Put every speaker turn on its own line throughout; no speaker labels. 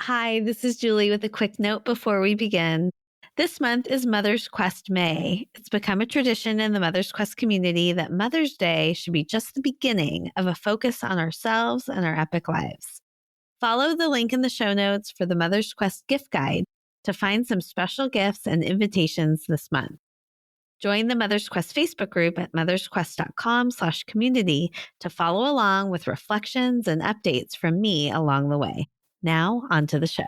Hi, this is Julie with a quick note before we begin. This month is Mother's Quest May. It's become a tradition in the Mother's Quest community that Mother's Day should be just the beginning of a focus on ourselves and our epic lives. Follow the link in the show notes for the Mother's Quest gift guide to find some special gifts and invitations this month. Join the Mother's Quest Facebook group at mothersquest.com/community to follow along with reflections and updates from me along the way. Now, on to the show.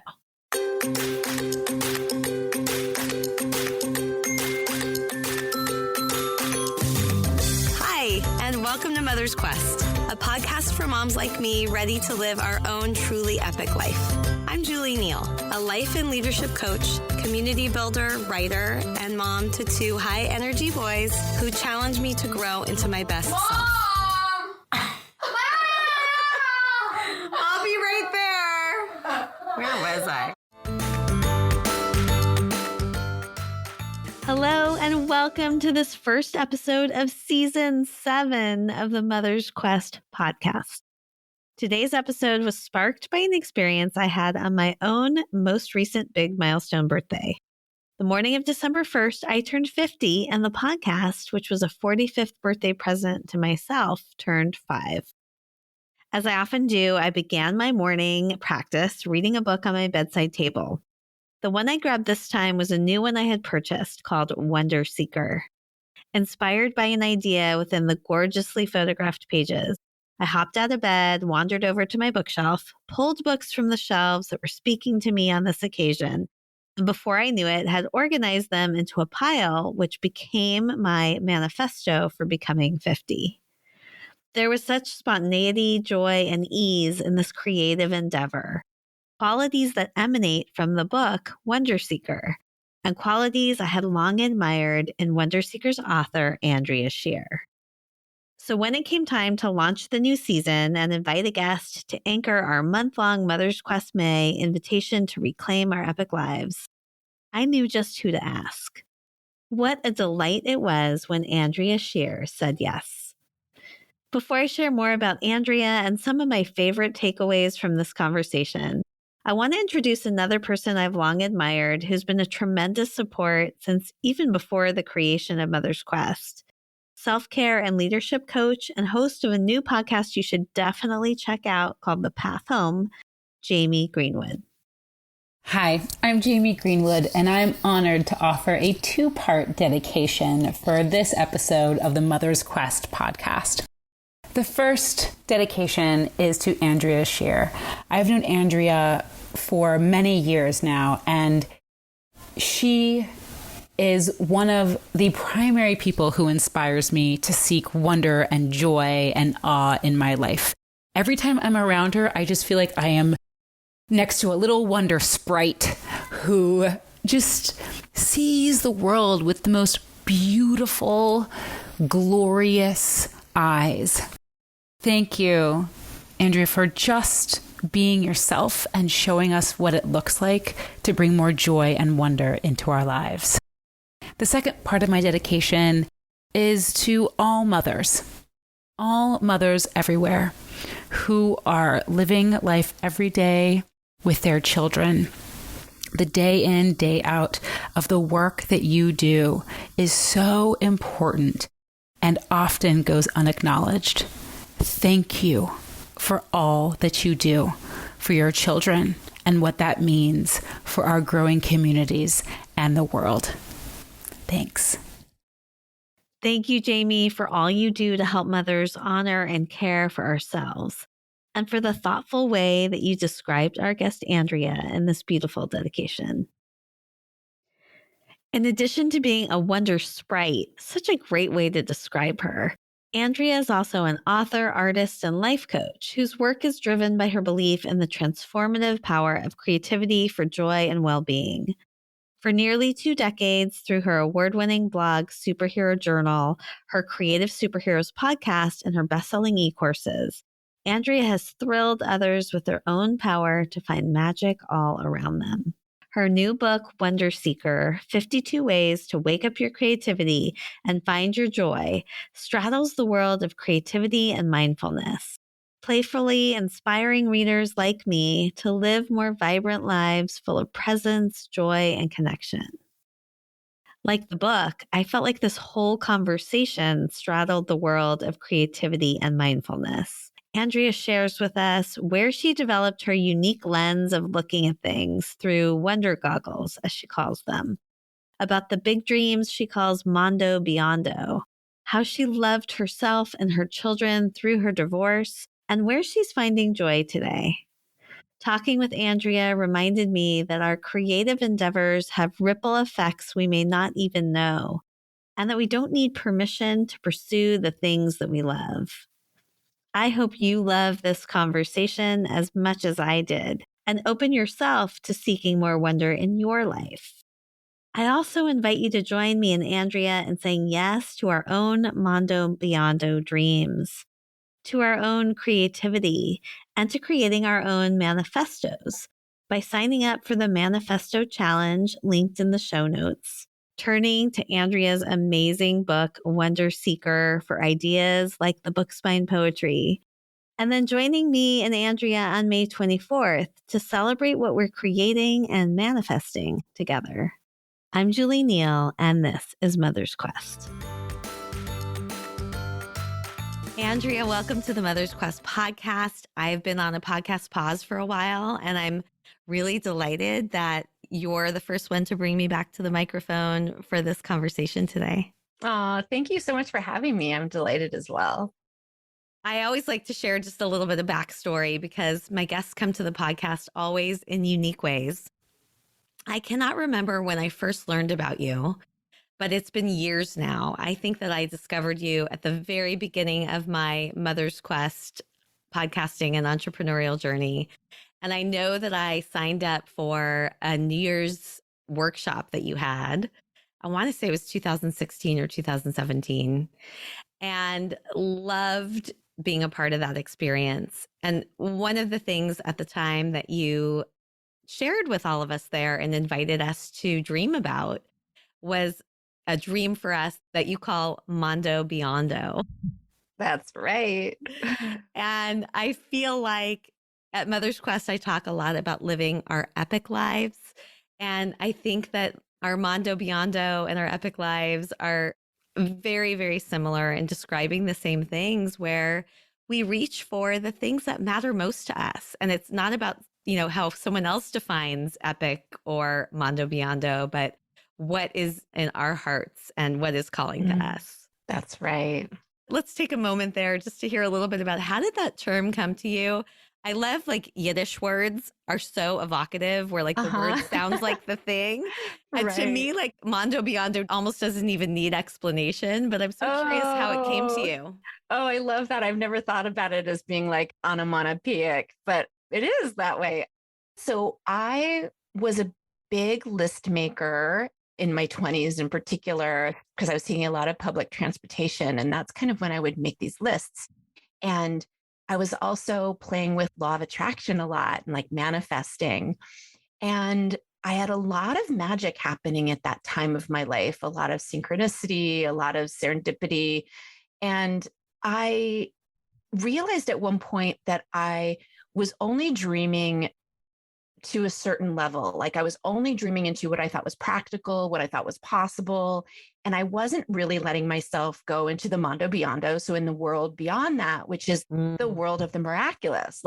Hi, and welcome to Mother's Quest, a podcast for moms like me ready to live our own truly epic life. I'm Julie Neal, a life and leadership coach, community builder, writer, and mom to two high-energy boys who challenge me to grow into my best self. I'll be right there. Where was I?
Hello, and welcome to this first episode of Season 7 of the Mother's Quest podcast. Today's episode was sparked by an experience I had on my own most recent big milestone birthday. The morning of December 1st, I turned 50, and the podcast, which was a 45th birthday present to myself, turned 5. As I often do, I began my morning practice reading a book on my bedside table. The one I grabbed this time was a new one I had purchased called Wonder Seeker. Inspired by an idea within the gorgeously photographed pages, I hopped out of bed, wandered over to my bookshelf, pulled books from the shelves that were speaking to me on this occasion, and before I knew it, had organized them into a pile, which became my manifesto for becoming 50. There was such spontaneity, joy, and ease in this creative endeavor, qualities that emanate from the book Wonder Seeker, and qualities I had long admired in Wonder Seeker's author, Andrea Scher. So when it came time to launch the new season and invite a guest to anchor our month-long Mother's Quest May invitation to reclaim our epic lives, I knew just who to ask. What a delight it was when Andrea Scher said yes. Before I share more about Andrea and some of my favorite takeaways from this conversation, I want to introduce another person I've long admired who's been a tremendous support since even before the creation of Mother's Quest. Self-care and leadership coach and host of a new podcast you should definitely check out called The Path Home, Jamie Greenwood.
Hi, I'm Jamie Greenwood, and I'm honored to offer a 2-part dedication for this episode of the Mother's Quest podcast. The first dedication is to Andrea Scher. I've known Andrea for many years now, and she is one of the primary people who inspires me to seek wonder and joy and awe in my life. Every time I'm around her, I just feel like I am next to a little wonder sprite who just sees the world with the most beautiful, glorious eyes. Thank you, Andrea, for just being yourself and showing us what it looks like to bring more joy and wonder into our lives. The second part of my dedication is to all mothers everywhere who are living life every day with their children. The day in, day out of the work that you do is so important and often goes unacknowledged. Thank you for all that you do for your children and what that means for our growing communities and the world. Thanks.
Thank you, Jamie, for all you do to help mothers honor and care for ourselves, and for the thoughtful way that you described our guest Andrea in this beautiful dedication. In addition to being a wonder sprite, such a great way to describe her, Andrea is also an author, artist, and life coach whose work is driven by her belief in the transformative power of creativity for joy and well-being. For nearly 2 decades, through her award-winning blog, Superhero Journal, her Creative Superheroes podcast, and her best-selling e-courses, Andrea has thrilled others with their own power to find magic all around them. Her new book, Wonder Seeker, 52 Ways to Wake Up Your Creativity and Find Your Joy, straddles the world of creativity and mindfulness. playfully inspiring readers like me to live more vibrant lives full of presence, joy, and connection. Like the book, I felt like this whole conversation straddled the world of creativity and mindfulness. Andrea shares with us where she developed her unique lens of looking at things through wonder goggles, as she calls them, about the big dreams she calls Mondo, Beyondo, how she loved herself and her children through her divorce, and where she's finding joy today. Talking with Andrea reminded me that our creative endeavors have ripple effects we may not even know, and that we don't need permission to pursue the things that we love. I hope you love this conversation as much as I did, and open yourself to seeking more wonder in your life. I also invite you to join me and Andrea in saying yes to our own Mondo Beyondo dreams, to our own creativity, and to creating our own manifestos by signing up for the Manifesto Challenge linked in the show notes, turning to Andrea's amazing book, Wonder Seeker, for ideas like the book spine poetry, and then joining me and Andrea on May 24th to celebrate what we're creating and manifesting together. I'm Julie Neal, and this is Mother's Quest. Andrea, welcome to the Mother's Quest podcast. I've been on a podcast pause for a while, and I'm really delighted that you're the first one to bring me back to the microphone for this conversation today.
Oh, thank you so much for having me. I'm delighted as well.
I always like to share just a little bit of backstory because my guests come to the podcast always in unique ways. I cannot remember when I first learned about you, but it's been years now. I think that I discovered you at the very beginning of my Mother's Quest podcasting and entrepreneurial journey. And I know that I signed up for a New Year's workshop that you had. I want to say it was 2016 or 2017, and loved being a part of that experience. And one of the things at the time that you shared with all of us there and invited us to dream about was a dream for us that you call Mondo Beyondo.
That's right.
And I feel like at Mother's Quest, I talk a lot about living our epic lives. And I think that our Mondo Beyondo and our epic lives are very, very similar in describing the same things, where we reach for the things that matter most to us. And it's not about, how someone else defines epic or Mondo Beyondo, but what is in our hearts and what is calling to us.
That's right.
Let's take a moment there just to hear a little bit about how did that term come to you? I love Yiddish words are so evocative where the word sounds like the thing. And to me, Mondo Beyondo almost doesn't even need explanation, but I'm so curious how it came to you.
Oh, I love that. I've never thought about it as being onomatopoeic, but it is that way. So I was a big list maker in my 20s in particular, because I was taking a lot of public transportation. And that's kind of when I would make these lists. And I was also playing with law of attraction a lot and manifesting. And I had a lot of magic happening at that time of my life, a lot of synchronicity, a lot of serendipity. And I realized at one point that I was only dreaming to a certain level. I was only dreaming into what I thought was practical, what I thought was possible. And I wasn't really letting myself go into the Mondo Beyondo. So in the world beyond that, which is the world of the miraculous,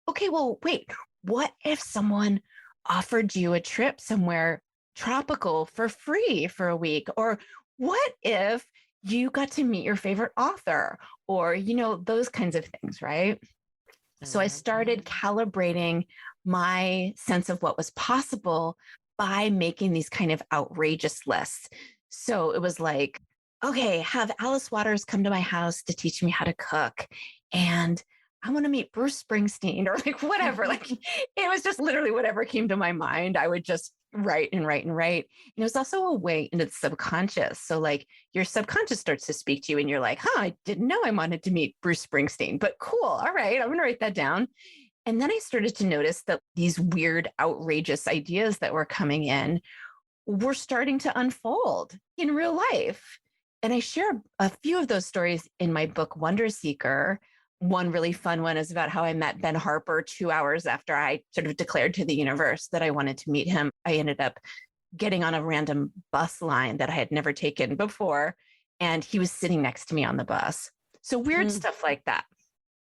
okay, well, wait, what if someone offered you a trip somewhere tropical for free for a week? Or what if you got to meet your favorite author? Or, those kinds of things, right? So I started calibrating my sense of what was possible by making these kind of outrageous lists. So it was okay, have Alice Waters come to my house to teach me how to cook. And I want to meet Bruce Springsteen or whatever. It was just literally whatever came to my mind. I would just write and write and write. And it was also a way into the subconscious. So your subconscious starts to speak to you and you're I didn't know I wanted to meet Bruce Springsteen, but cool. All right, I'm going to write that down. And then I started to notice that these weird, outrageous ideas that were coming in were starting to unfold in real life. And I share a few of those stories in my book, Wonder Seeker. one really fun one is about how I met Ben Harper 2 hours after I sort of declared to the universe that I wanted to meet him. I ended up getting on a random bus line that I had never taken before, and he was sitting next to me on the bus. So weird stuff like that.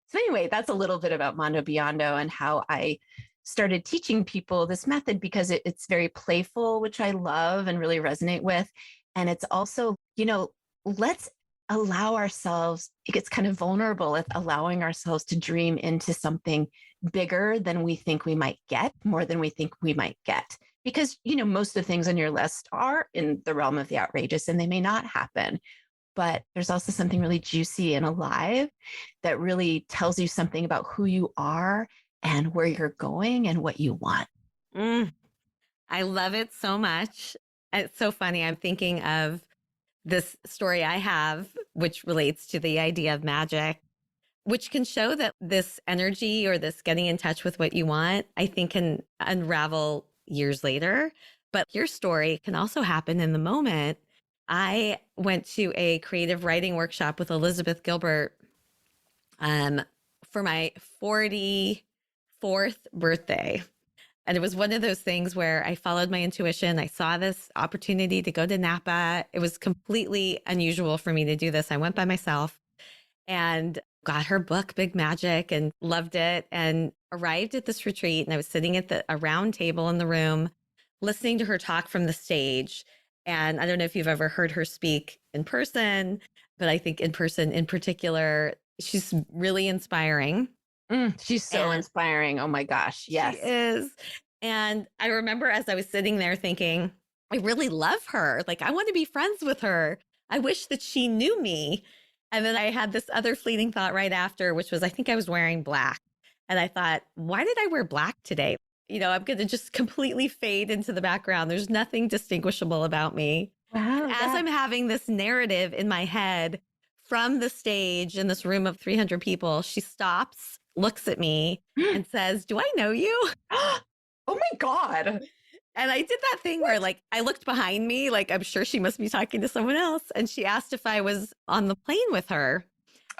So anyway, that's a little bit about Mondo Beyondo and how I started teaching people this method, because it's very playful, which I love and really resonate with. And it's also, let's allow ourselves, it gets kind of vulnerable with allowing ourselves to dream into something bigger than we think we might get, more than we think we might get. Because, most of the things on your list are in the realm of the outrageous and they may not happen. But there's also something really juicy and alive that really tells you something about who you are and where you're going and what you want.
I love it so much. It's so funny. I'm thinking of this story I have, which relates to the idea of magic, which can show that this energy or this getting in touch with what you want, I think can unravel years later. But your story can also happen in the moment. I went to a creative writing workshop with Elizabeth Gilbert for my 44th birthday. And it was one of those things where I followed my intuition. I saw this opportunity to go to Napa. It was completely unusual for me to do this. I went by myself and got her book, Big Magic, and loved it, and arrived at this retreat. And I was sitting at a round table in the room, listening to her talk from the stage. And I don't know if you've ever heard her speak in person, but I think in person in particular, she's really inspiring.
She's so inspiring. Oh my gosh. Yes.
She is. And I remember as I was sitting there thinking, I really love her. Like, I want to be friends with her. I wish that she knew me. And then I had this other fleeting thought right after, which was, I think I was wearing black. And I thought, why did I wear black today? I'm going to just completely fade into the background. There's nothing distinguishable about me.
Wow.
As I'm having this narrative in my head from the stage in this room of 300 people, she stops, looks at me and says, "Do I know you?"
Oh my God.
And I did that thing where I looked behind me, like I'm sure she must be talking to someone else. And she asked if I was on the plane with her.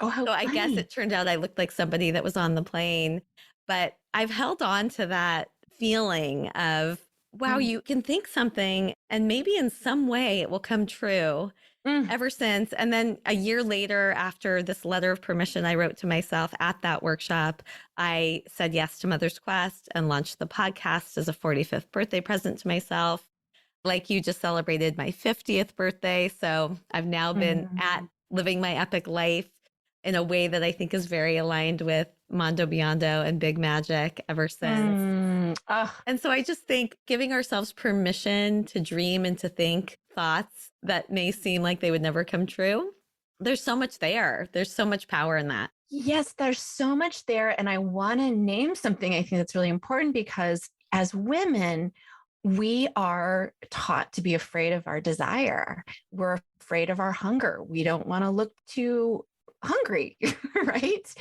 Oh, how
So
funny.
I guess it turned out I looked like somebody that was on the plane. But I've held on to that feeling of, wow, you can think something and maybe in some way it will come true. Ever since. And then a year later, after this letter of permission I wrote to myself at that workshop, I said yes to Mother's Quest and launched the podcast as a 45th birthday present to myself. Like you just celebrated my 50th birthday. So I've now been at living my epic life in a way that I think is very aligned with Mondo Beyondo and Big Magic ever since. And so I just think giving ourselves permission to dream and to think thoughts that may seem like they would never come true. There's so much there. There's so much power in that.
Yes, there's so much there. And I want to name something I think that's really important, because as women, we are taught to be afraid of our desire. We're afraid of our hunger. We don't want to look too hungry, right?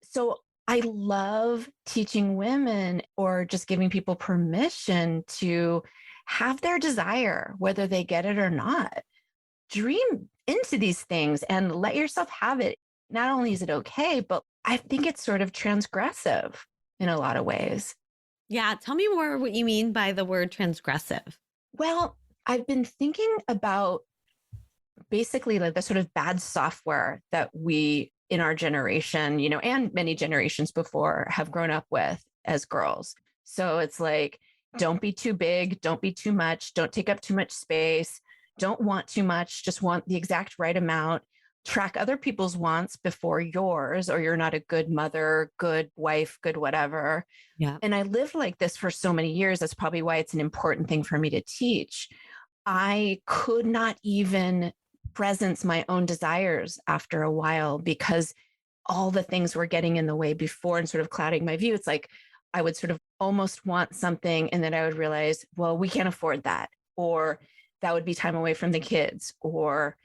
So I love teaching women, or just giving people permission to have their desire, whether they get it or not. Dream into these things and let yourself have it. Not only is it okay, but I think it's sort of transgressive in a lot of ways.
Yeah. Tell me more what you mean by the word transgressive.
Well, I've been thinking about basically like the sort of bad software that we in our generation, and many generations before have grown up with as girls. So it's like, don't be too big, don't be too much, don't take up too much space, don't want too much, just want the exact right amount, track other people's wants before yours, or you're not a good mother, good wife, good whatever.
Yeah.
And I lived like this for so many years. That's probably why it's an important thing for me to teach. I could not even presence my own desires after a while, because all the things were getting in the way before and sort of clouding my view. It's like I would sort of almost want something, and then I would realize, well, we can't afford that, or that would be time away from the kids, or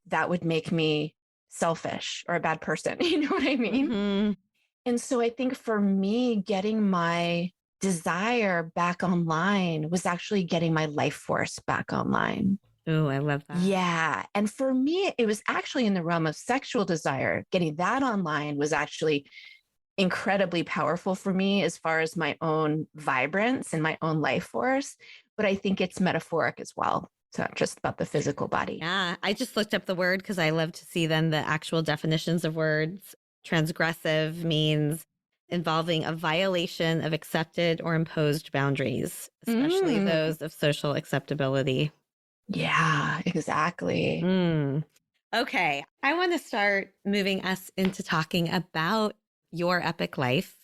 that would make me selfish or a bad person. You know what I mean? And so I think for me, getting my desire back online was actually getting my life force back online.
Oh, I love that.
Yeah. And for me, it was actually in the realm of sexual desire. Getting that online was actually incredibly powerful for me as far as my own vibrance and my own life force. But I think it's metaphoric as well. It's not just about the physical body.
Yeah, I just looked up the word because I love to see then the actual definitions of words. Transgressive means involving a violation of accepted or imposed boundaries, especially
Mm,
those of social acceptability.
yeah, exactly.
Mm. Okay, I want to start moving us into talking about your epic life.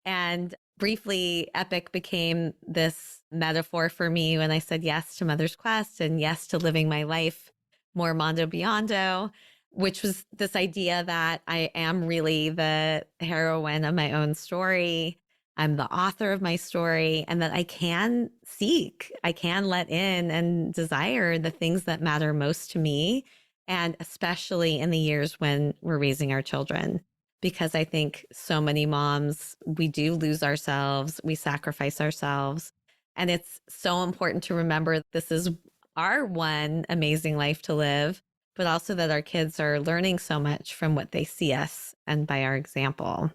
And briefly, epic became this metaphor for me when I said yes to Mother's Quest and yes to living my life more Mondo Beyondo, which was this idea that I am really the heroine of my own story. I'm the author of my story, and that I can seek, I can let in and desire the things that matter most to me. And especially in the years when we're raising our children, because I think so many moms, we do lose ourselves, we sacrifice ourselves. And it's so important to remember this is our one amazing life to live, but also that our kids are learning so much from what they see us and by our example.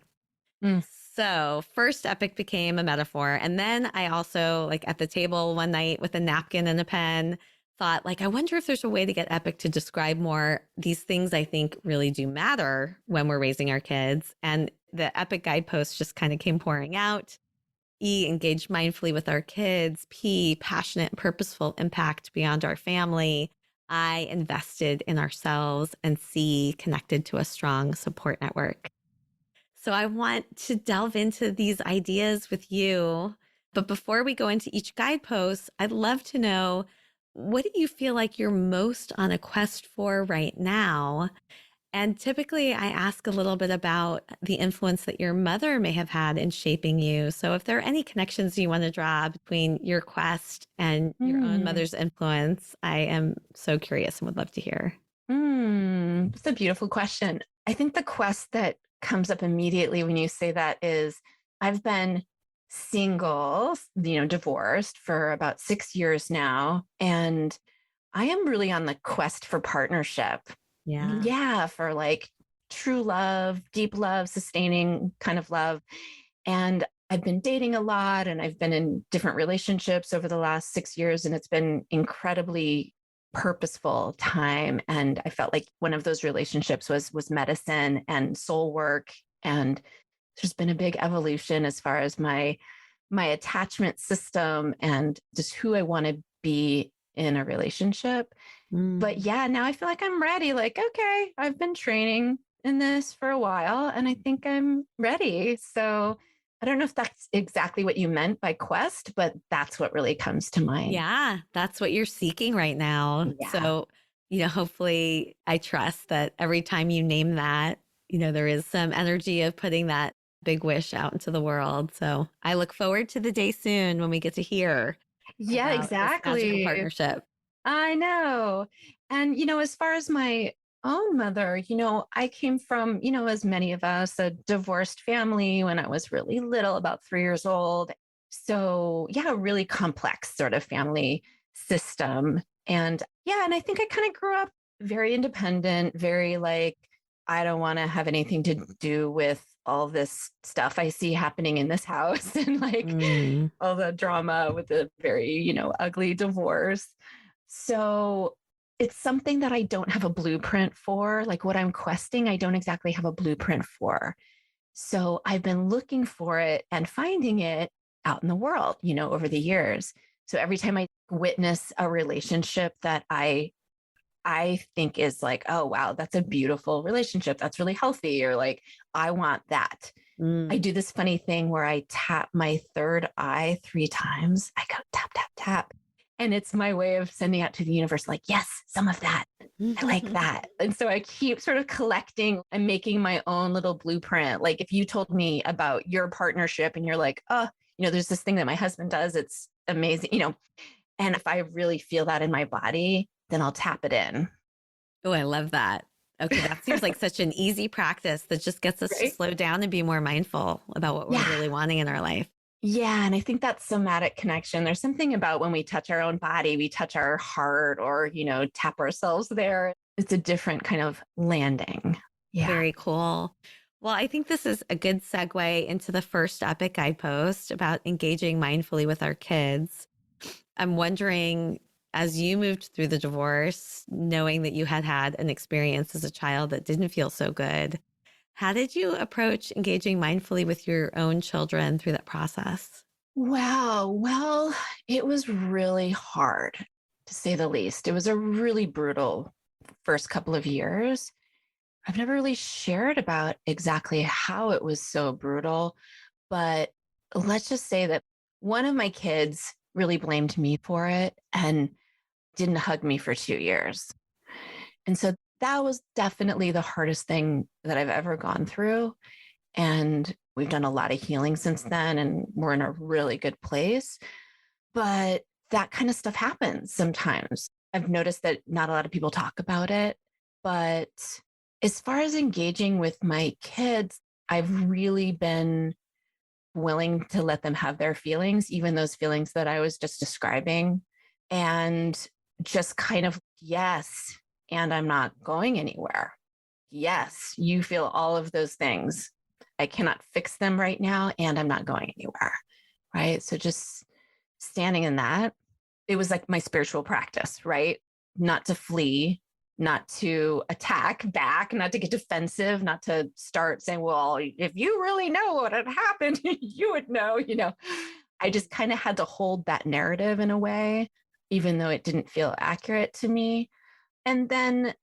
Mm.
So, first, epic became a metaphor. And then I also, like at the table one night with a napkin and a pen, thought, like, I wonder if there's a way to get epic to describe more these things I think really do matter when we're raising our kids. And the epic guidepost just kind of came pouring out. E, engage mindfully with our kids. P, passionate and purposeful impact beyond our family. I, invested in ourselves. And C, connected to a strong support network. So I want to delve into these ideas with you. But before we go into each guidepost, I'd love to know, what do you feel like you're most on a quest for right now? And typically I ask a little bit about the influence that your mother may have had in shaping you. So if there are any connections you want to draw between your quest and your own
Mm.
mother's influence, I am so curious and would love to hear.
That's a beautiful question. I think the quest that comes up immediately when you say that is I've been single, divorced for about 6 years now. And I am really on the quest for partnership.
Yeah.
Yeah, for like true love, deep love, sustaining kind of love. And I've been dating a lot and I've been in different relationships over the last 6 years, and it's been incredibly purposeful time. And I felt like one of those relationships was medicine and soul work. And there's been a big evolution as far as my attachment system and just who I want to be in a relationship. But yeah, now I feel like I'm ready. Like, okay, I've been training in this for a while and I think I'm ready. So I don't know if that's exactly what you meant by quest, but that's what really comes to mind.
Yeah, that's what you're seeking right now.
Yeah.
So, hopefully I trust that every time you name that, there is some energy of putting that big wish out into the world. So I look forward to the day soon when we get to hear
Yeah,
about this magical
exactly.
partnership.
I know. And, as far as my own mother, I came from, as many of us, a divorced family when I was really little, about 3 years old. So, yeah, a really complex sort of family system. And yeah, and I think I kind of grew up very independent, very like, I don't want to have anything to do with all this stuff I see happening in this house and like
Mm.
all the drama with the very, ugly divorce. So it's something that I don't have a blueprint for. Like what I'm questing, I don't exactly have a blueprint for. So I've been looking for it and finding it out in the world, over the years. So every time I witness a relationship that I think is like, oh wow, that's a beautiful relationship. That's really healthy. Or like, I want that. I do this funny thing where I tap my third eye 3 times. I go tap, tap, tap. And it's my way of sending out to the universe, like, yes, some of that. I like that. And so I keep sort of collecting and making my own little blueprint. Like if you told me about your partnership and you're like, oh, there's this thing that my husband does, it's amazing, and if I really feel that in my body, then I'll tap it in.
Oh, I love that. Okay, that seems like such an easy practice that just gets us to
Right?
slow down and be more mindful about what we're
Yeah.
really wanting in our life.
Yeah. And I think that somatic connection, there's something about when we touch our own body, we touch our heart or, tap ourselves there. It's a different kind of landing. Yeah.
Very cool. Well, I think this is a good segue into the first epic I post about engaging mindfully with our kids. I'm wondering, as you moved through the divorce, knowing that you had an experience as a child that didn't feel so good, how did you approach engaging mindfully with your own children through that process?
Wow. Well, it was really hard to say the least. It was a really brutal first couple of years. I've never really shared about exactly how it was so brutal, but let's just say that one of my kids really blamed me for it and didn't hug me for 2 years. And so that was definitely the hardest thing that I've ever gone through. And we've done a lot of healing since then, and we're in a really good place. But that kind of stuff happens sometimes. I've noticed that not a lot of people talk about it. But as far as engaging with my kids, I've really been willing to let them have their feelings, even those feelings that I was just describing, and just kind of, yes, and I'm not going anywhere. Yes, you feel all of those things. I cannot fix them right now, and I'm not going anywhere. Right. So just standing in that, it was like my spiritual practice, right? Not to flee, not to attack back, not to get defensive, not to start saying, well, if you really know what had happened, you would know, I just kind of had to hold that narrative in a way, even though it didn't feel accurate to me. And then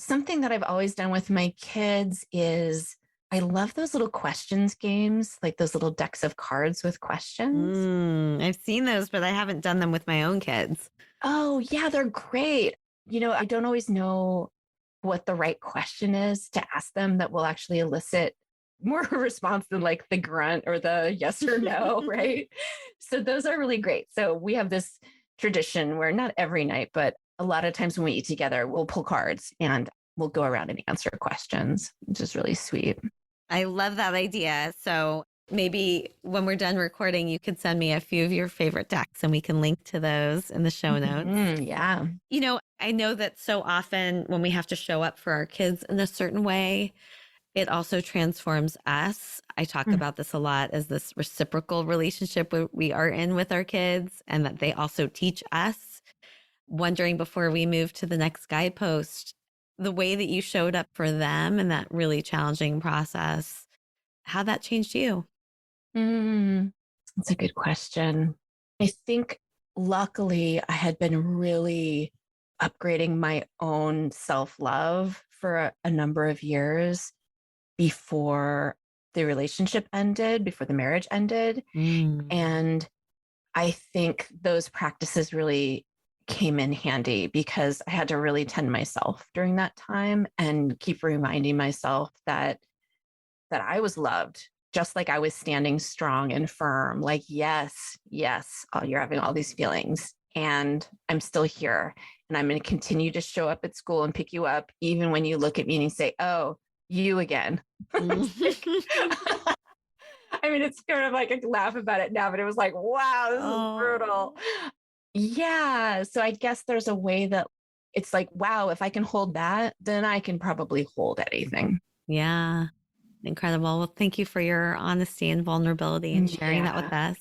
something that I've always done with my kids is I love those little questions games, like those little decks of cards with questions.
I've seen those, but I haven't done them with my own kids.
Oh, yeah, they're great. I don't always know what the right question is to ask them that will actually elicit more response than like the grunt or the yes or no, right? So those are really great. So we have this tradition where not every night, but a lot of times when we eat together, we'll pull cards and we'll go around and answer questions, which is really sweet.
I love that idea. So maybe when we're done recording, you could send me a few of your favorite decks and we can link to those in the show notes.
Yeah.
I know that so often when we have to show up for our kids in a certain way, it also transforms us. I talk about this a lot as this reciprocal relationship we are in with our kids, and that they also teach us. Wondering before we move to the next guidepost, the way that you showed up for them in that really challenging process, how that changed you.
That's a good question. I think luckily I had been really upgrading my own self-love for a number of years before the relationship ended, before the marriage ended. And I think those practices really came in handy because I had to really tend myself during that time and keep reminding myself that I was loved, just like I was standing strong and firm. Like, yes, oh, you're having all these feelings and I'm still here. And I'm going to continue to show up at school and pick you up, even when you look at me and you say, oh, you again. I mean, it's kind of like I laugh about it now, but it was like, wow, this is brutal. Yeah. So I guess there's a way that it's like, wow, if I can hold that, then I can probably hold anything.
Yeah. Incredible. Well, thank you for your honesty and vulnerability and sharing that with us.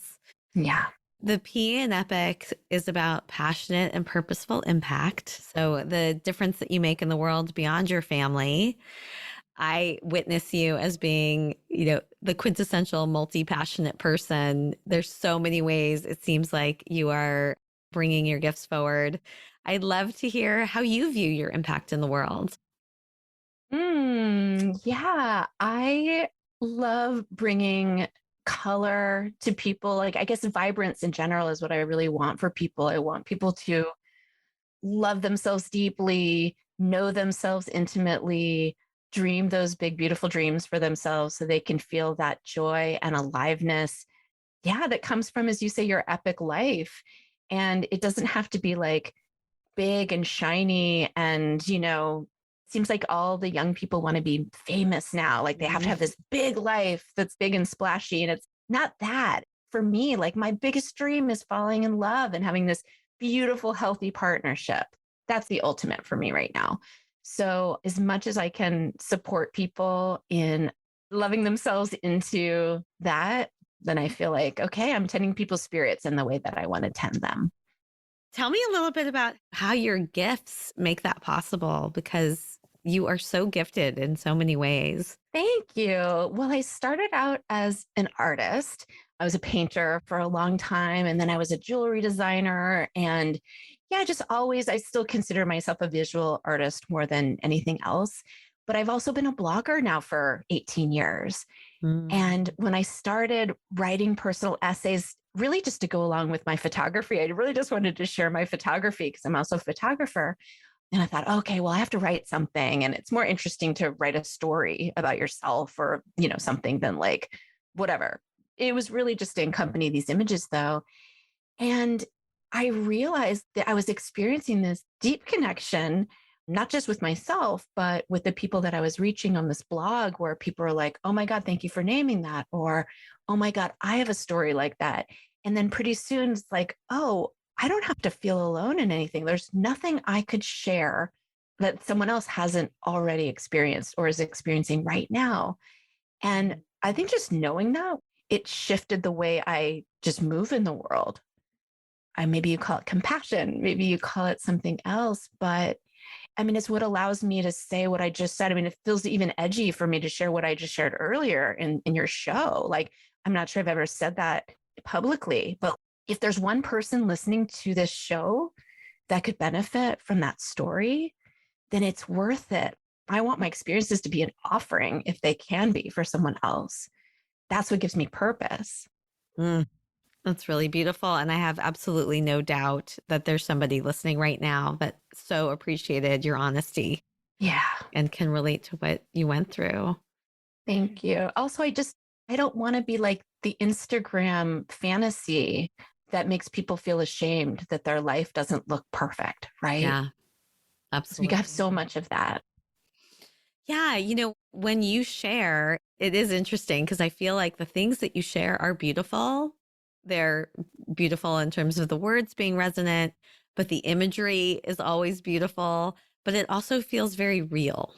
Yeah.
The P in EPIC is about passionate and purposeful impact. So the difference that you make in the world beyond your family. I witness you as being, the quintessential multi-passionate person. There's so many ways it seems like you are bringing your gifts forward. I'd love to hear how you view your impact in the world.
Yeah, I love bringing color to people. Like, I guess vibrance in general is what I really want for people. I want people to love themselves deeply, know themselves intimately, dream those big, beautiful dreams for themselves so they can feel that joy and aliveness. Yeah, that comes from, as you say, your epic life. And it doesn't have to be like big and shiny and, seems like all the young people want to be famous now. Like they have to have this big life that's big and splashy. And it's not that. for me, like my biggest dream is falling in love and having this beautiful, healthy partnership. That's the ultimate for me right now. So, as much as I can support people in loving themselves into that, then I feel like, okay, I'm tending people's spirits in the way that I want to tend them.
Tell me a little bit about how your gifts make that possible, because you are so gifted in so many ways.
Thank you. Well, I started out as an artist. I was a painter for a long time, and then I was a jewelry designer. And yeah, just always, I still consider myself a visual artist more than anything else. But I've also been a blogger now for 18 years.
Mm.
And when I started writing personal essays, really just to go along with my photography, I really just wanted to share my photography because I'm also a photographer. And I thought, okay, well, I have to write something. And it's more interesting to write a story about yourself or, something than like whatever. It was really just to accompany these images though. And I realized that I was experiencing this deep connection, not just with myself, but with the people that I was reaching on this blog, where people are like, oh my God, thank you for naming that. Or, oh my God, I have a story like that. And then pretty soon it's like, oh, I don't have to feel alone in anything. There's nothing I could share that someone else hasn't already experienced or is experiencing right now. And I think just knowing that, it shifted the way I just move in the world. Maybe you call it compassion, maybe you call it something else, but I mean, it's what allows me to say what I just said. I mean, it feels even edgy for me to share what I just shared earlier in your show. Like, I'm not sure I've ever said that publicly, but if there's one person listening to this show that could benefit from that story, then it's worth it. I want my experiences to be an offering, if they can be, for someone else. That's what gives me purpose.
Mm. That's really beautiful. And I have absolutely no doubt that there's somebody listening right now that so appreciated your honesty.
Yeah.
And can relate to what you went through.
Thank you. Also, I don't want to be like the Instagram fantasy that makes people feel ashamed that their life doesn't look perfect, right?
Yeah, absolutely.
We have so much of that.
Yeah. When you share, it is interesting because I feel like the things that you share are beautiful. They're beautiful in terms of the words being resonant, but the imagery is always beautiful, but it also feels very real.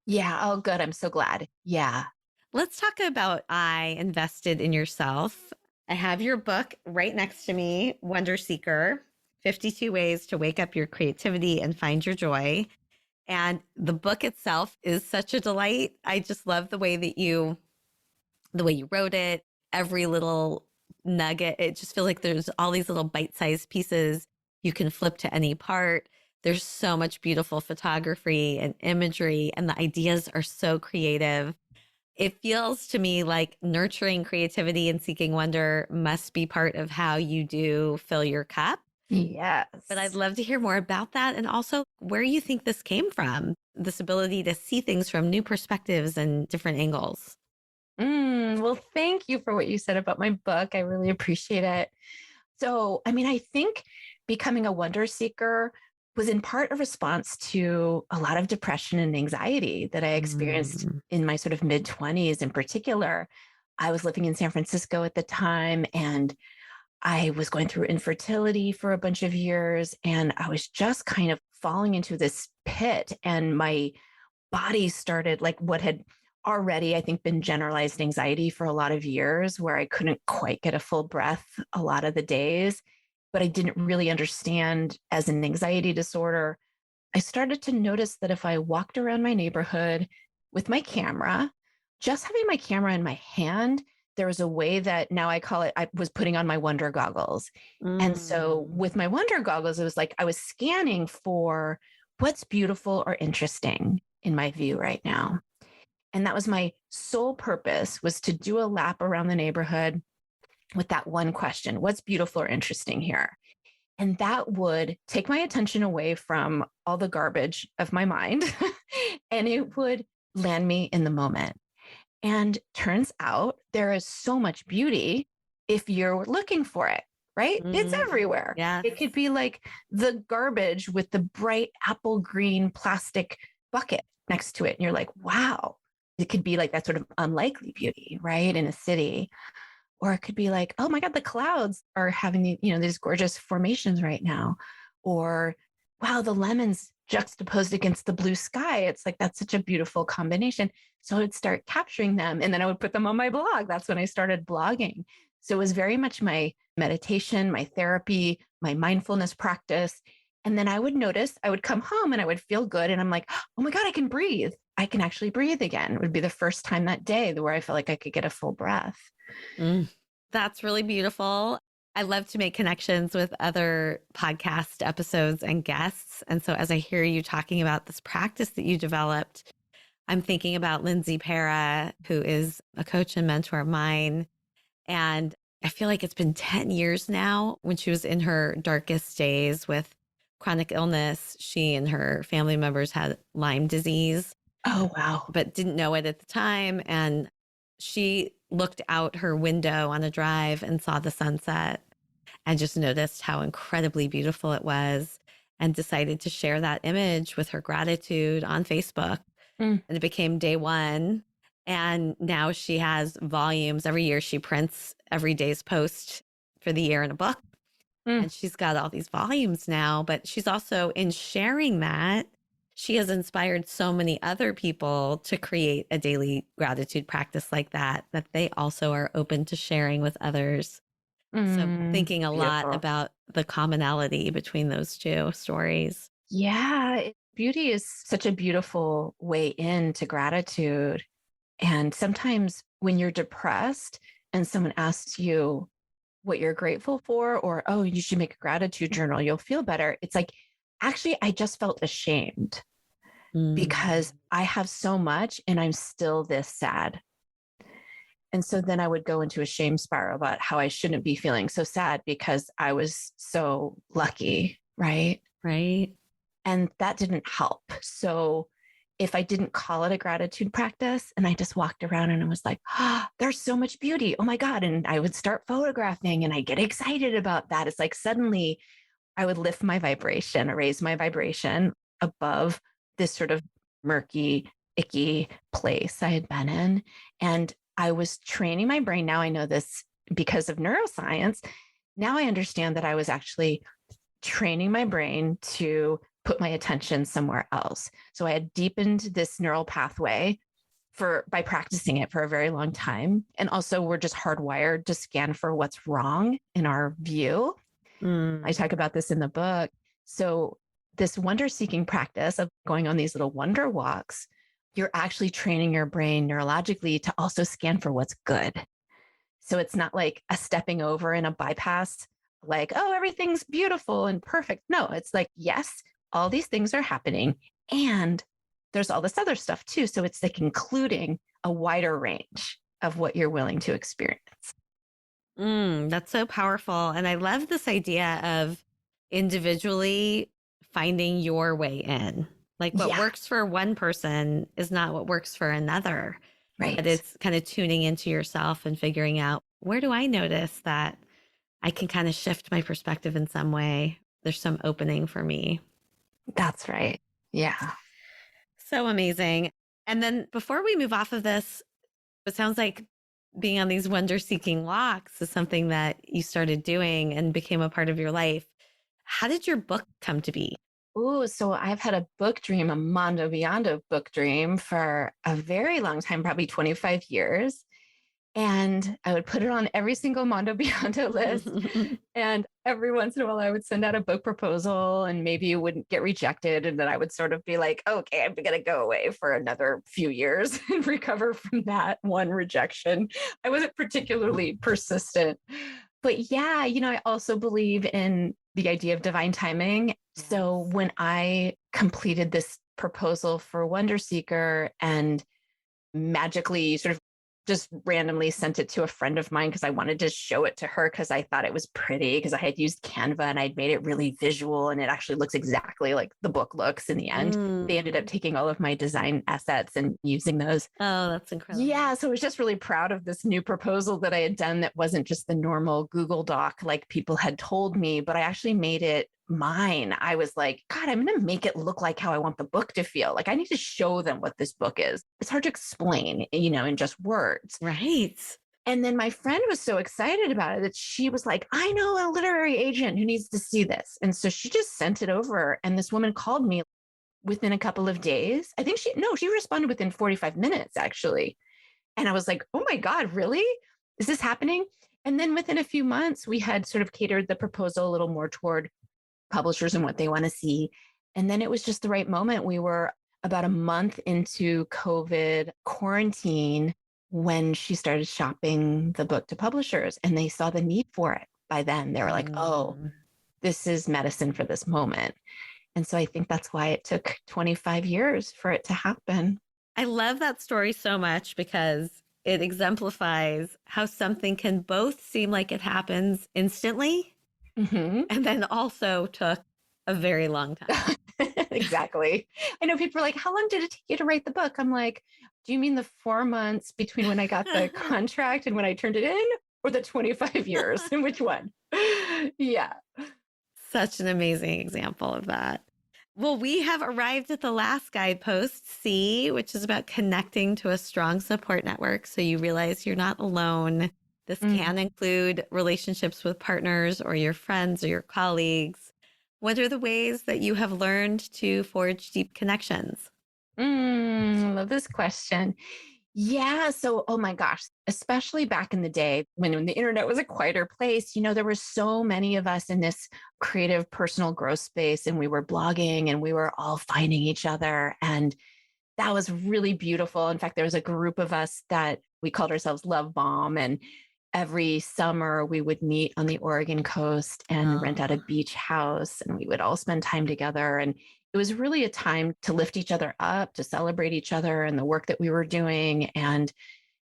Yeah. Oh, good. I'm so glad. Yeah.
Let's talk about I invested in yourself. I have your book right next to me, Wonder Seeker, 52 Ways to Wake Up Your Creativity and Find Your Joy. And the book itself is such a delight. I just love the way you wrote it, every little nugget. It just feels like there's all these little bite-sized pieces you can flip to any part. There's so much beautiful photography and imagery, and the ideas are so creative. It feels to me like nurturing creativity and seeking wonder must be part of how you do fill your cup.
Yes.
But I'd love to hear more about that, and also where you think this came from, this ability to see things from new perspectives and different angles.
Well, thank you for what you said about my book. I really appreciate it. So, I mean, I think becoming a wonder seeker was in part a response to a lot of depression and anxiety that I experienced in my sort of mid 20s in particular. I was living in San Francisco at the time, and I was going through infertility for a bunch of years, and I was just kind of falling into this pit, and my body started like what had already, I think, been generalized anxiety for a lot of years, where I couldn't quite get a full breath a lot of the days, but I didn't really understand as an anxiety disorder. I started to notice that if I walked around my neighborhood with my camera, just having my camera in my hand, there was a way that now I call it, I was putting on my wonder goggles. And so with my wonder goggles, it was like I was scanning for what's beautiful or interesting in my view right now. And that was my sole purpose, was to do a lap around the neighborhood with that one question: what's beautiful or interesting here? And that would take my attention away from all the garbage of my mind and it would land me in the moment. And turns out there is so much beauty if you're looking for it, right? It's everywhere.
Yeah.
It could be like the garbage with the bright apple green plastic bucket next to it. And you're like, wow. It could be like that sort of unlikely beauty, right? In a city. Or it could be like, oh my God, the clouds are having these gorgeous formations right now. Or wow, the lemons juxtaposed against the blue sky. It's like, that's such a beautiful combination. So I would start capturing them and then I would put them on my blog. That's when I started blogging. So it was very much my meditation, my therapy, my mindfulness practice. And then I would notice, I would come home and I would feel good. And I'm like, oh my God, I can breathe. I can actually breathe again. It would be the first time that day where I felt like I could get a full breath.
That's really beautiful. I love to make connections with other podcast episodes and guests. And so as I hear you talking about this practice that you developed, I'm thinking about Lindsay Para, who is a coach and mentor of mine. And I feel like it's been 10 years now. When she was in her darkest days with chronic illness, she and her family members had Lyme disease.
Oh, wow.
But didn't know it at the time. And she looked out her window on a drive and saw the sunset and just noticed how incredibly beautiful it was and decided to share that image with her gratitude on Facebook. And it became day one. And now she has volumes. Every year she prints every day's post for the year in a book. And she's got all these volumes now, but she's also, in sharing that, she has inspired so many other people to create a daily gratitude practice like that, that they also are open to sharing with others. So thinking a lot about the commonality between those two stories.
Yeah. Beauty is such a beautiful way into gratitude. And sometimes when you're depressed and someone asks you what you're grateful for, or, oh, you should make a gratitude journal, you'll feel better. It's like, actually, I just felt ashamed because I have so much and I'm still this sad. And so then I would go into a shame spiral about how I shouldn't be feeling so sad because I was so lucky. Right.
Right.
And that didn't help. So if I didn't call it a gratitude practice and I just walked around and I was like, there's so much beauty. Oh my God. And I would start photographing and I get excited about that. It's like suddenly I would lift my vibration or raise my vibration above this sort of murky, icky place I had been in. And I was training my brain. Now I know this because of neuroscience. Now I understand that I was actually training my brain to put my attention somewhere else. So I had deepened this neural pathway by practicing it for a very long time. And also we're just hardwired to scan for what's wrong in our view. I talk about this in the book. So this wonder seeking practice of going on these little wonder walks, you're actually training your brain neurologically to also scan for what's good. So it's not like a stepping over and a bypass, like, oh, everything's beautiful and perfect. No, it's like, yes, all these things are happening. And there's all this other stuff too. So it's like including a wider range of what you're willing to experience.
That's so powerful. And I love this idea of individually finding your way in. Like what works for one person is not what works for another.
Right.
But it's kind of tuning into yourself and figuring out, where do I notice that I can kind of shift my perspective in some way? There's some opening for me.
That's right. Yeah.
So amazing. And then before we move off of this, it sounds like being on these wonder seeking walks is something that you started doing and became a part of your life. How did your book come to be?
Oh, so I've had a book dream, a Mondo Beyondo book dream for a very long time, probably 25 years. And I would put it on every single Mondo Beyondo list. And every once in a while, I would send out a book proposal and maybe it wouldn't get rejected. And then I would sort of be like, okay, I'm going to go away for another few years and recover from that one rejection. I wasn't particularly persistent. But yeah, I also believe in the idea of divine timing. So when I completed this proposal for Wonder Seeker and magically sort of just randomly sent it to a friend of mine because I wanted to show it to her because I thought it was pretty, because I had used Canva and I'd made it really visual and it actually looks exactly like the book looks in the end. They ended up taking all of my design assets and using those.
Oh, that's incredible.
Yeah. So I was just really proud of this new proposal that I had done that wasn't just the normal Google Doc like people had told me, but I actually made it mine. I was like, God, I'm going to make it look like how I want the book to feel. Like I need to show them what this book is. It's hard to explain, in just words.
Right.
And then my friend was so excited about it that she was like, I know a literary agent who needs to see this. And so she just sent it over. And this woman called me within a couple of days. I think she responded within 45 minutes, actually. And I was like, oh my God, really? Is this happening? And then within a few months, we had sort of catered the proposal a little more toward publishers and what they want to see. And then it was just the right moment. We were about a month into COVID quarantine when she started shopping the book to publishers, and they saw the need for it by then. They were like, oh, this is medicine for this moment. And so I think that's why it took 25 years for it to happen.
I love that story so much because it exemplifies how something can both seem like it happens instantly and then also took a very long time.
Exactly. I know people are like, how long did it take you to write the book? I'm like, do you mean the 4 months between when I got the contract and when I turned it in, or the 25 years? And which one? Yeah.
Such an amazing example of that. Well, we have arrived at the last guidepost, C, which is about connecting to a strong support network so you realize you're not alone. This can include relationships with partners or your friends or your colleagues. What are the ways that you have learned to forge deep connections?
Love this question. Yeah. So, oh my gosh, especially back in the day when the internet was a quieter place, there were so many of us in this creative personal growth space, and we were blogging and we were all finding each other. And that was really beautiful. In fact, there was a group of us that we called ourselves Love Bomb. And every summer we would meet on the Oregon coast and rent out a beach house, and we would all spend time together. And it was really a time to lift each other up, to celebrate each other and the work that we were doing. And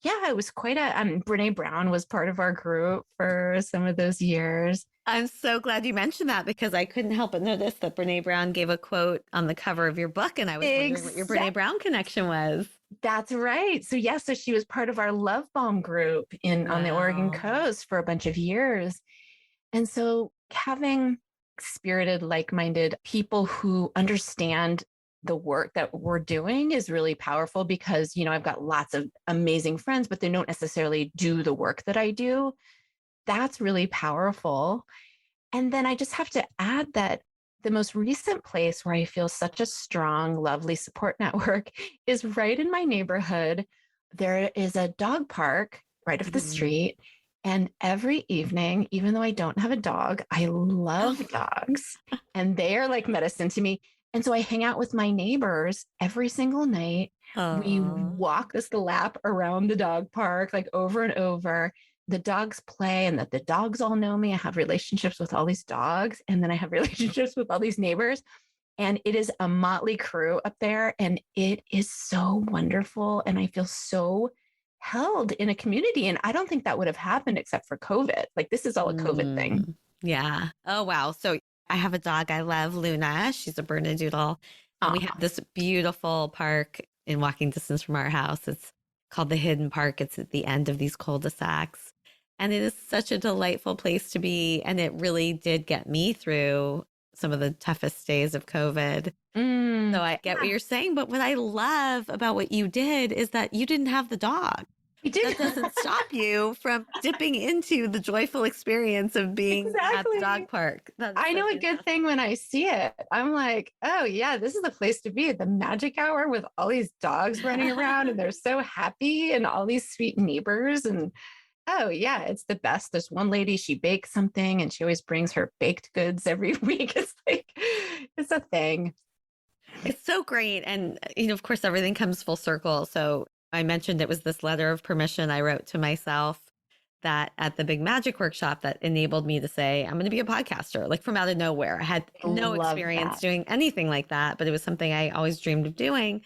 yeah, it was quite Brene Brown was part of our group for some of those years.
I'm so glad you mentioned that because I couldn't help but notice that Brene Brown gave a quote on the cover of your book. And I was wondering what your Brene Brown connection was.
That's right. So yes, so she was part of our Love Bomb group on the Oregon coast for a bunch of years. And so having spirited, like-minded people who understand the work that we're doing is really powerful because, I've got lots of amazing friends, but they don't necessarily do the work that I do. That's really powerful. And then I just have to add that the most recent place where I feel such a strong, lovely support network is right in my neighborhood. There is a dog park right up the street. And every evening, even though I don't have a dog, I love dogs and they are like medicine to me. And so I hang out with my neighbors every single night. We walk this lap around the dog park, like over and over. The dogs play and that the dogs all know me. I have relationships with all these dogs, and then I have relationships with all these neighbors. And it is a motley crew up there. And it is so wonderful. And I feel so held in a community. And I don't think that would have happened except for COVID. Like this is all a COVID thing.
Yeah. Oh, wow. So I have a dog I love, Luna. She's a Bernedoodle. And we have this beautiful park in walking distance from our house. It's called the Hidden Park. It's at the end of these cul-de-sacs. And it is such a delightful place to be. And it really did get me through some of the toughest days of COVID. So I get what you're saying. But what I love about what you did is that you didn't have the dog. That doesn't stop you from dipping into the joyful experience of being at the dog park.
I know a good thing when I see it. I'm like, oh yeah, this is the place to be at the magic hour with all these dogs running around and they're so happy and all these sweet neighbors. And oh yeah, it's the best. There's one lady, she bakes something and she always brings her baked goods every week. It's like, it's a thing.
It's so great. And, of course, everything comes full circle. So I mentioned it was this letter of permission I wrote to myself that at the Big Magic workshop that enabled me to say, I'm going to be a podcaster, like from out of nowhere. I had no experience doing anything like that, but it was something I always dreamed of doing.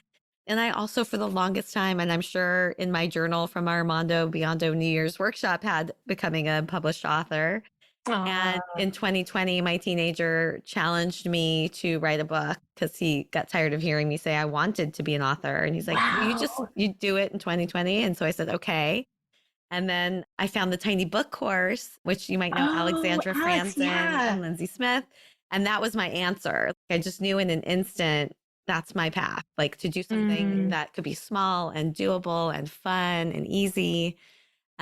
And I also, for the longest time, and I'm sure in my journal from our Mondo, Beyondo New Year's workshop, had becoming a published author. And in 2020, my teenager challenged me to write a book because he got tired of hearing me say I wanted to be an author. And he's like, you do it in 2020. And so I said, okay. And then I found the Tiny Book course, which you might know, Alexandra Franzen and Lindsay Smith. And that was my answer. I just knew in an instant, that's my path, like to do something that could be small and doable and fun and easy.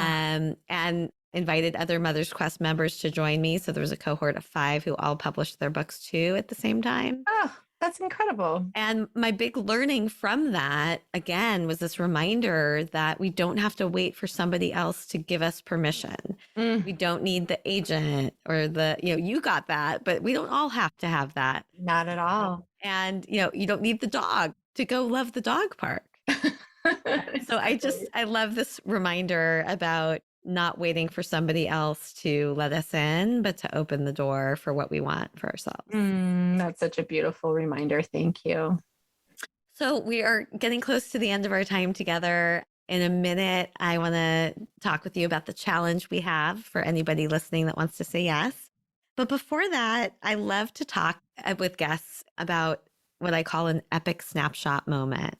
and invited other Mother's Quest members to join me. So there was a cohort of 5 who all published their books too at the same time.
Oh, that's incredible.
And my big learning from that, again, was this reminder that we don't have to wait for somebody else to give us permission. We don't need the agent or you got that, but we don't all have to have that.
Not at all.
And, you don't need the dog to go love the dog park. So I love this reminder about not waiting for somebody else to let us in, but to open the door for what we want for ourselves.
That's such a beautiful reminder. Thank you.
So we are getting close to the end of our time together. In a minute, I want to talk with you about the challenge we have for anybody listening that wants to say yes. But before that, I love to talk with guests about what I call an epic snapshot moment.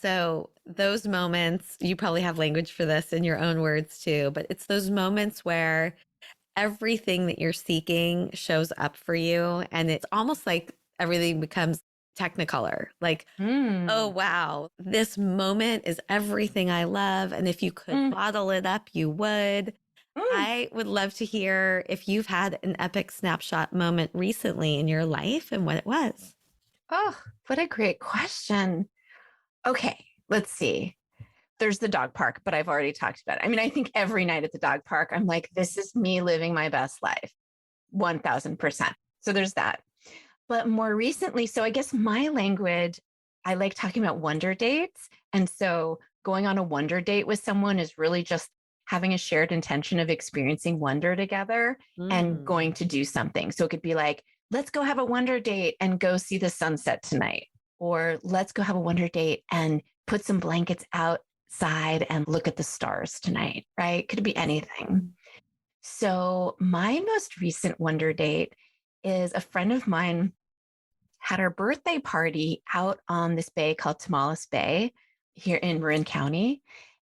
So those moments, you probably have language for this in your own words too, but it's those moments where everything that you're seeking shows up for you. And it's almost like everything becomes technicolor. Like, oh, wow, this moment is everything I love. And if you could bottle it up, you would. I would love to hear if you've had an epic snapshot moment recently in your life and what it was.
Oh, what a great question. Okay, let's see. There's the dog park, but I've already talked about it. I mean, I think every night at the dog park, I'm like, this is me living my best life, 1000%. So there's that. But more recently, so I guess my language, I like talking about wonder dates. And so going on a wonder date with someone is really just having a shared intention of experiencing wonder together and going to do something. So it could be like, let's go have a wonder date and go see the sunset tonight. Or let's go have a wonder date and put some blankets outside and look at the stars tonight, right? Could be anything. So my most recent wonder date is a friend of mine had her birthday party out on this bay called Tamales Bay here in Marin County.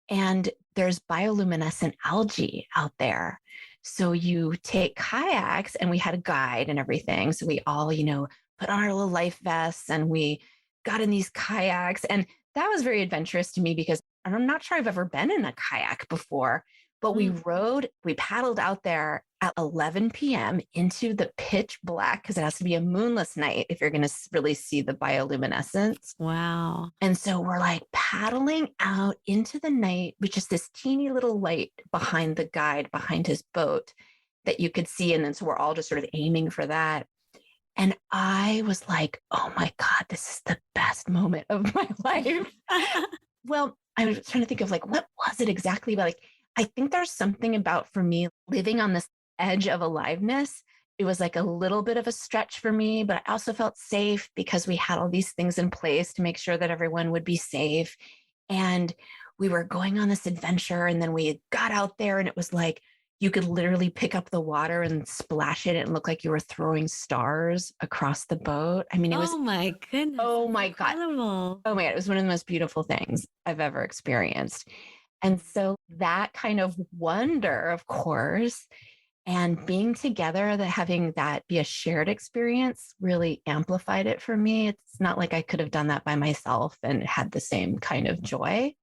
And there's bioluminescent algae out there. So you take kayaks, and we had a guide and everything. So we all, put on our little life vests and we got in these kayaks. And that was very adventurous to me because I'm not sure I've ever been in a kayak before, but we paddled out there at 11 p.m. into the pitch black, because it has to be a moonless night if you're going to really see the bioluminescence.
Wow.
And so we're like paddling out into the night with just this teeny little light behind the guide, behind his boat that you could see. And then so we're all just sort of aiming for that. And I was like, oh my God, this is the best moment of my life. Well, I was trying to think of what was it exactly about? I think there's something about, for me, living on this edge of aliveness. It was like a little bit of a stretch for me, but I also felt safe because we had all these things in place to make sure that everyone would be safe. And we were going on this adventure, and then we got out there, and it was like, you could literally pick up the water and splash it and look like you were throwing stars across the boat. I mean, it was,
oh my goodness.
Oh my God.
Incredible.
Oh my God. It was one of the most beautiful things I've ever experienced. And so that kind of wonder, of course, and being together, that having that be a shared experience really amplified it for me. It's not like I could have done that by myself and had the same kind of joy.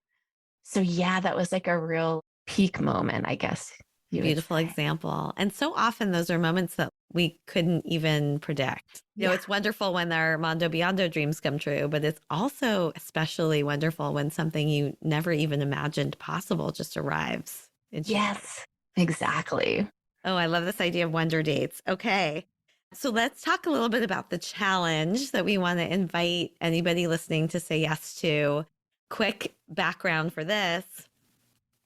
So yeah, that was like a real peak moment, I guess.
Beautiful example. And so often those are moments that we couldn't even predict. It's wonderful when our Mondo Beyondo dreams come true, but it's also especially wonderful when something you never even imagined possible just arrives.
Yes, exactly.
Oh, I love this idea of wonder dates. Okay. So let's talk a little bit about the challenge that we want to invite anybody listening to say yes to. Quick background for this.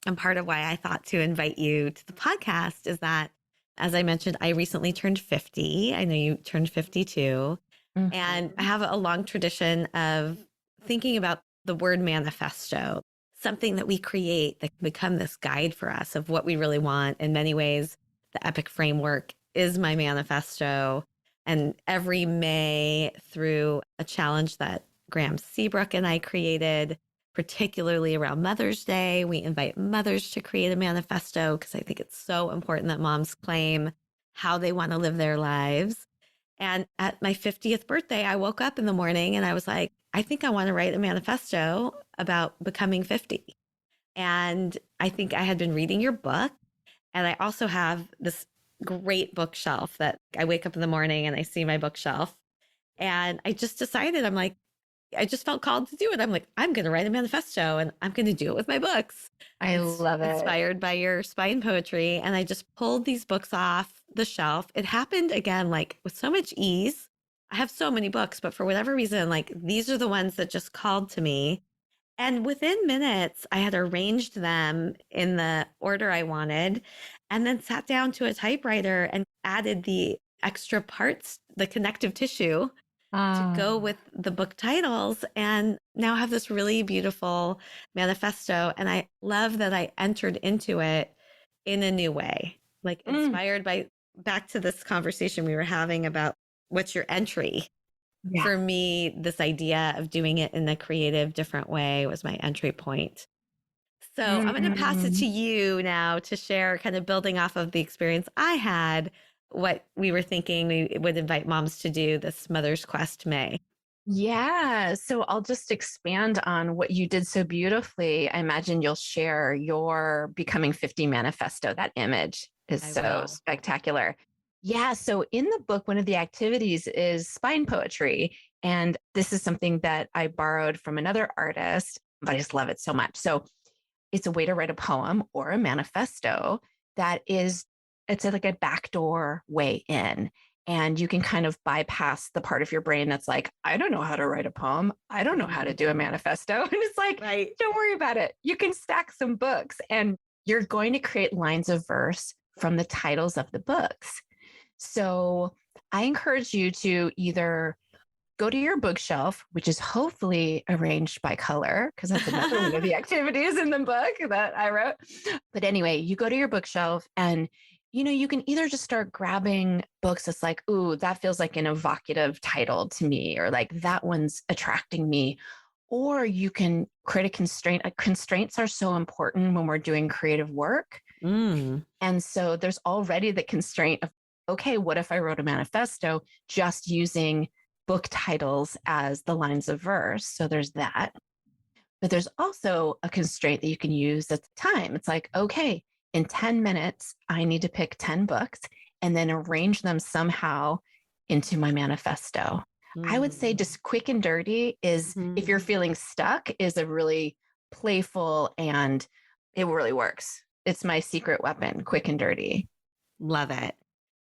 And part of why I thought to invite you to the podcast is that, as I mentioned, I recently turned 50. I know you turned 52. And I have a long tradition of thinking about the word manifesto, something that we create that can become this guide for us of what we really want. In many ways, the Epic framework is my manifesto. And every May, through a challenge that Graham Seabrook and I created, particularly around Mother's Day, we invite mothers to create a manifesto because I think it's so important that moms claim how they want to live their lives. And at my 50th birthday, I woke up in the morning and I was like, I think I want to write a manifesto about becoming 50. And I think I had been reading your book. And I also have this great bookshelf that I wake up in the morning and I see my bookshelf. And I just decided, I'm like, I just felt called to do it. I'm like, I'm going to write a manifesto and I'm going to do it with my books.
I
It's
love it.
inspired by your spine poetry. And I just pulled these books off the shelf. It happened again, like with so much ease. I have so many books, but for whatever reason, like these are the ones that just called to me. And within minutes, I had arranged them in the order I wanted and then sat down to a typewriter and added the extra parts, the connective tissue to go with the book titles, and now have this really beautiful manifesto. And I love that I entered into it in a new way, like inspired by back to this conversation we were having about what's your entry.
Yeah.
For me, this idea of doing it in a creative, different way was my entry point. So I'm going to pass it to you now to share, kind of building off of the experience I had, what we were thinking we would invite moms to do this Mother's Quest May.
Yeah. So I'll just expand on what you did so beautifully. I imagine you'll share your Becoming 50 manifesto. That image is so spectacular. Yeah. So in the book, one of the activities is spine poetry. And this is something that I borrowed from another artist, but I just love it so much. So it's a way to write a poem or a manifesto that is, it's like a backdoor way in. And you can kind of bypass the part of your brain that's like, I don't know how to write a poem. I don't know how to do a manifesto. And it's like, don't worry about it. You can stack some books and you're going to create lines of verse from the titles of the books. So I encourage you to either go to your bookshelf, which is hopefully arranged by color, because that's another one of the activities in the book that I wrote. But anyway, you go to your bookshelf and you can either just start grabbing books that's like, ooh, that feels like an evocative title to me, or like that one's attracting me. Or you can create a constraint. Constraints are so important when we're doing creative work. And so there's already the constraint of, okay, what if I wrote a manifesto just using book titles as the lines of verse? So there's that. But there's also a constraint that you can use at the time. It's like, okay, in 10 minutes, I need to pick 10 books and then arrange them somehow into my manifesto. I would say just quick and dirty is, if you're feeling stuck, is a really playful, and it really works. It's my secret weapon, quick and dirty.
Love it.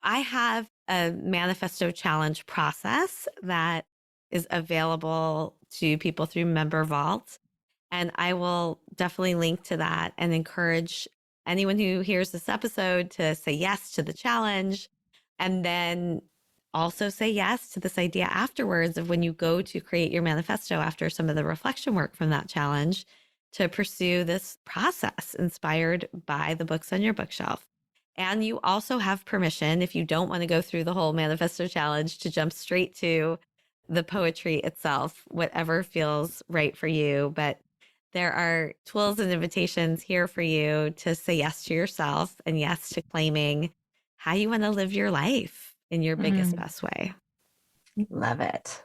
I have a manifesto challenge process that is available to people through Member Vault. And I will definitely link to that and encourage anyone who hears this episode to say yes to the challenge, and then also say yes to this idea afterwards of when you go to create your manifesto after some of the reflection work from that challenge, to pursue this process inspired by the books on your bookshelf. And you also have permission, if you don't want to go through the whole manifesto challenge, to jump straight to the poetry itself, whatever feels right for you. But there are tools and invitations here for you to say yes to yourself and yes to claiming how you want to live your life in your biggest, best way.
Love it.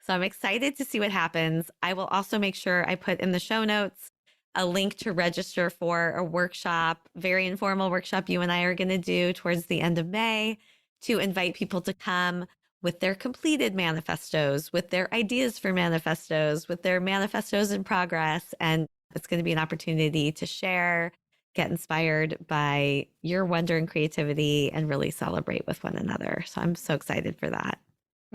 So I'm excited to see what happens. I will also make sure I put in the show notes a link to register for a workshop, very informal workshop you and I are going to do towards the end of May, to invite people to come with their completed manifestos, with their ideas for manifestos, with their manifestos in progress. And it's going to be an opportunity to share, get inspired by your wonder and creativity, and really celebrate with one another. So I'm so excited for that.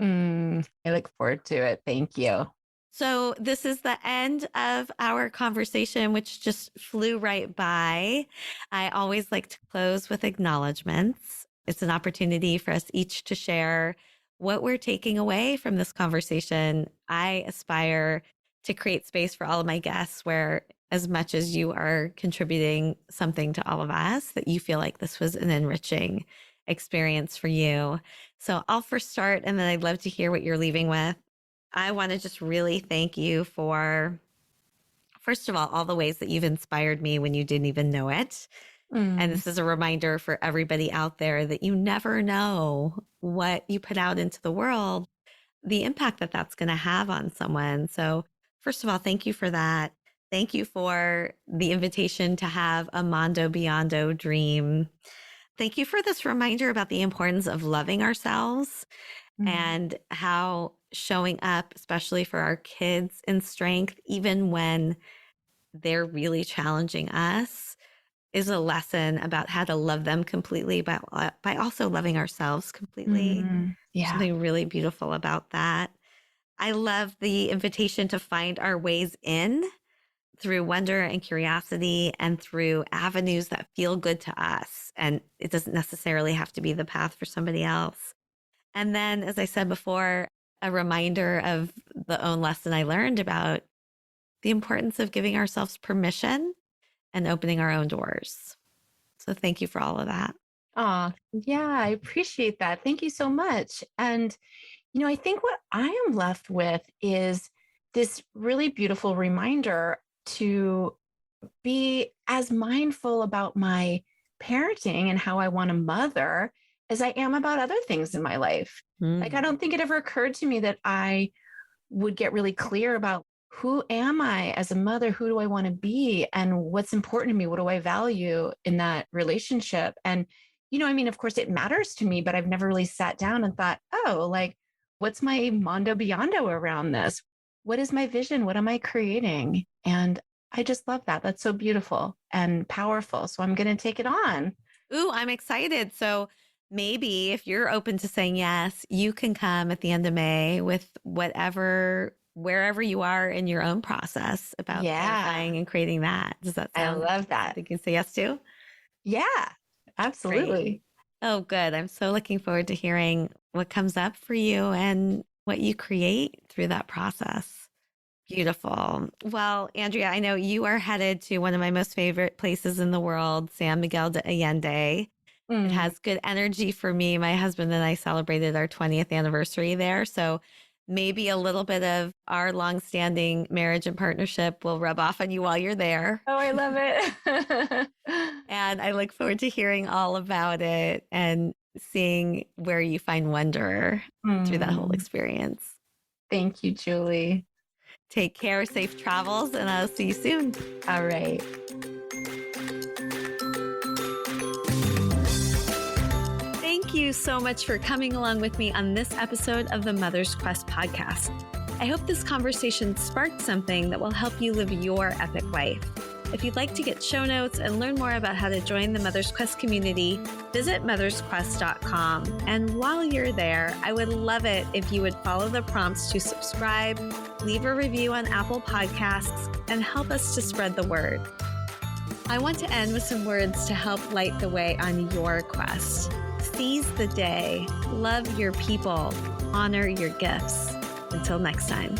I look forward to it. Thank you.
So this is the end of our conversation, which just flew right by. I always like to close with acknowledgements. It's an opportunity for us each to share what we're taking away from this conversation. I aspire to create space for all of my guests where, as much as you are contributing something to all of us, that you feel like this was an enriching experience for you. So I'll first start, and then I'd love to hear what you're leaving with. I want to just really thank you for, first of all the ways that you've inspired me when you didn't even know it. And this is a reminder for everybody out there that you never know what you put out into the world, the impact that that's going to have on someone. So first of all, thank you for that. Thank you for the invitation to have a Mondo Beyondo dream. Thank you for this reminder about the importance of loving ourselves and how showing up, especially for our kids, in strength, even when they're really challenging us, is a lesson about how to love them completely, but by also loving ourselves completely.
Yeah.
Something really beautiful about that. I love the invitation to find our ways in through wonder and curiosity and through avenues that feel good to us. And it doesn't necessarily have to be the path for somebody else. And then, as I said before, a reminder of the own lesson I learned about the importance of giving ourselves permission and opening our own doors. So thank you for all of that.
Oh, yeah, I appreciate that. Thank you so much. And, I think what I am left with is this really beautiful reminder to be as mindful about my parenting and how I want to mother as I am about other things in my life. Like, I don't think it ever occurred to me that I would get really clear about who am I as a mother? Who do I want to be? And what's important to me? What do I value in that relationship? And, of course it matters to me, but I've never really sat down and thought, oh, like, what's my Mondo Beyondo around this? What is my vision? What am I creating? And I just love that. That's so beautiful and powerful. So I'm going to take it on.
Ooh, I'm excited. So maybe if you're open to saying yes, you can come at the end of May with wherever you are in your own process about clarifying and creating that. Does that sound?
I love that.
You can say yes to?
Yeah, absolutely.
Great. Oh, good. I'm so looking forward to hearing what comes up for you and what you create through that process. Beautiful. Well, Andrea, I know you are headed to one of my most favorite places in the world, San Miguel de Allende. It has good energy for me. My husband and I celebrated our 20th anniversary there. So maybe a little bit of our longstanding marriage and partnership will rub off on you while you're there.
Oh, I love it.
And I look forward to hearing all about it and seeing where you find wonder through that whole experience.
Thank you, Julie.
Take care, safe travels, and I'll see you soon.
All right.
Thank you so much for coming along with me on this episode of the Mother's Quest podcast. I hope this conversation sparked something that will help you live your epic life. If you'd like to get show notes and learn more about how to join the Mother's Quest community, visit mothersquest.com. And while you're there, I would love it if you would follow the prompts to subscribe, leave a review on Apple Podcasts, and help us to spread the word. I want to end with some words to help light the way on your quest. Seize the day, love your people, honor your gifts. Until next time.